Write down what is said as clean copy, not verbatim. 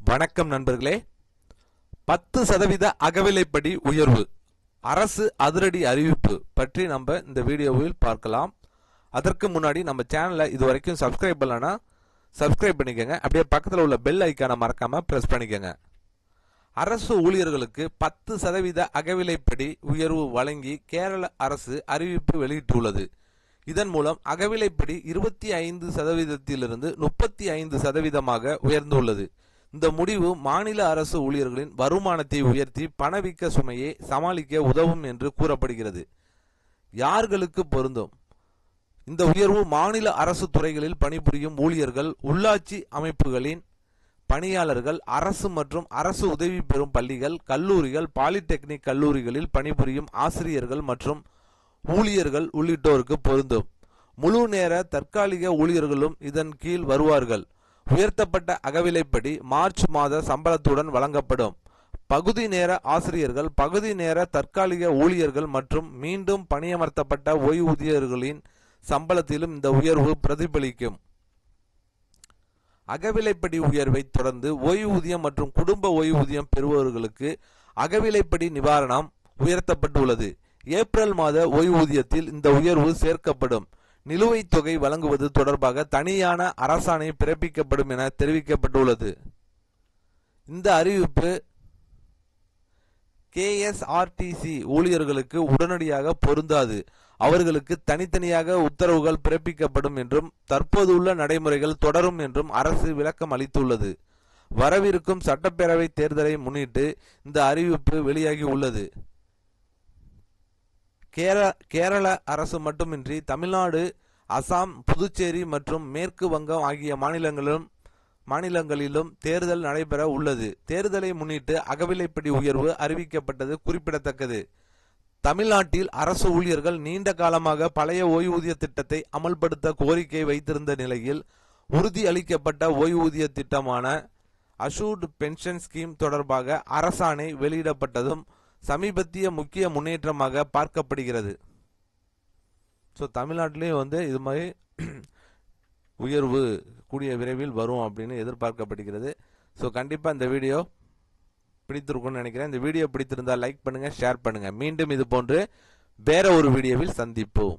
வணக்கம் நண்பர்களே. 10% அகவிலைப்படி உயர்வு, அரசு அதிரடி அறிவிப்பு பற்றி நம்ம இந்த வீடியோவில் பார்க்கலாம். அதற்கு முன்னாடி நம்ம சேனலை இதுவரைக்கும் சப்ஸ்கிரைப் பண்ணலனா சப்ஸ்கிரைப் பண்ணிக்கோங்க. அப்படியே பக்கத்தில் உள்ள பெல் ஐக்கானை மறக்காம பிரஸ் பண்ணிக்கோங்க. அரசு ஊழியர்களுக்கு 10% அகவிலைப்படி உயர்வு வழங்கி கேரள அரசு அறிவிப்பு வெளியிட்டுள்ளது. இதன் மூலம் அகவிலைப்படி 25%லிருந்து 35% உயர்ந்துள்ளது. இந்த முடிவு மாநில அரசு ஊழியர்களின் வருமானத்தை உயர்த்தி பணவீக்க சுமையை சமாளிக்க உதவும் என்று கூறப்படுகிறது. யார்களுக்கு பொருந்தும்? இந்த உயர்வு மாநில அரசு துறைகளில் பணிபுரியும் ஊழியர்கள், உள்ளாட்சி அமைப்புகளின் பணியாளர்கள், அரசு மற்றும் அரசு உதவி பெறும் பள்ளிகள், கல்லூரிகள், பாலிடெக்னிக் கல்லூரிகளில் பணிபுரியும் ஆசிரியர்கள் மற்றும் ஊழியர்கள் உள்ளிட்டோருக்கு பொருந்தும். முழு நேர தற்காலிக ஊழியர்களும் இதன் கீழ் வருவார்கள். உயர்த்தப்பட்ட அகவிலைப்படி மார்ச் மாத சம்பளத்துடன் வழங்கப்படும். பகுதி நேர ஆசிரியர்கள், பகுதி நேர தற்காலிக ஊழியர்கள் மற்றும் மீண்டும் பணியமர்த்தப்பட்ட ஓய்வூதியர்களின் சம்பளத்திலும் இந்த உயர்வு பிரதிபலிக்கும். அகவிலைப்படி உயர்வை தொடர்ந்து ஓய்வூதியம் மற்றும் குடும்ப ஓய்வூதியம் பெறுபவர்களுக்கு அகவிலைப்படி நிவாரணம் உயர்த்தப்பட்டுள்ளது. ஏப்ரல் மாத ஓய்வூதியத்தில் இந்த உயர்வு சேர்க்கப்படும். நிலுவைத் தொகை வழங்குவது தொடர்பாக தனியான அரசாணை பிறப்பிக்கப்படும் என தெரிவிக்கப்பட்டுள்ளது. இந்த அறிவிப்பு கேஎஸ்ஆர்டிசி ஊழியர்களுக்கு உடனடியாக பொருந்தாது. அவர்களுக்கு தனித்தனியாக உத்தரவுகள் பிறப்பிக்கப்படும் என்றும் தற்போதுள்ள நடைமுறைகள் தொடரும் என்றும் அரசு விளக்கம் அளித்துள்ளது. வரவிருக்கும் சட்டப்பேரவை தேர்தலை முன்னிட்டு இந்த அறிவிப்பு வெளியாகி உள்ளது. கேரள அரசு மட்டுமின்றி தமிழ்நாடு, அசாம், புதுச்சேரி மற்றும் மேற்கு வங்கம் ஆகிய மாநிலங்களிலும் தேர்தல் நடைபெற உள்ளது. தேர்தலை முன்னிட்டு அகவிலைப்படி உயர்வு அறிவிக்கப்பட்டது குறிப்பிடத்தக்கது. தமிழ்நாட்டில் அரசு ஊழியர்கள் நீண்ட காலமாக பழைய ஓய்வூதிய திட்டத்தை அமல்படுத்த கோரிக்கை வைத்திருந்த நிலையில் உறுதி அளிக்கப்பட்ட ஓய்வூதிய திட்டமான அஷூர்டு பென்ஷன் ஸ்கீம் தொடர்பாக அரசாணை வெளியிடப்பட்டதும் சமீபத்திய முக்கிய முன்னேற்றமாக பார்க்கப்படுகிறது. ஸோ தமிழ்நாட்டிலையும் இது மாதிரி உயர்வு கூடிய விரைவில் வரும் அப்படின்னு எதிர்பார்க்கப்படுகிறது. ஸோ கண்டிப்பாக இந்த வீடியோ பிடித்திருக்கும்னு நினைக்கிறேன். இந்த வீடியோ பிடித்திருந்தால் லைக் பண்ணுங்க, ஷேர் பண்ணுங்க. மீண்டும் இது போன்று வேற ஒரு வீடியோவில் சந்திப்போம்.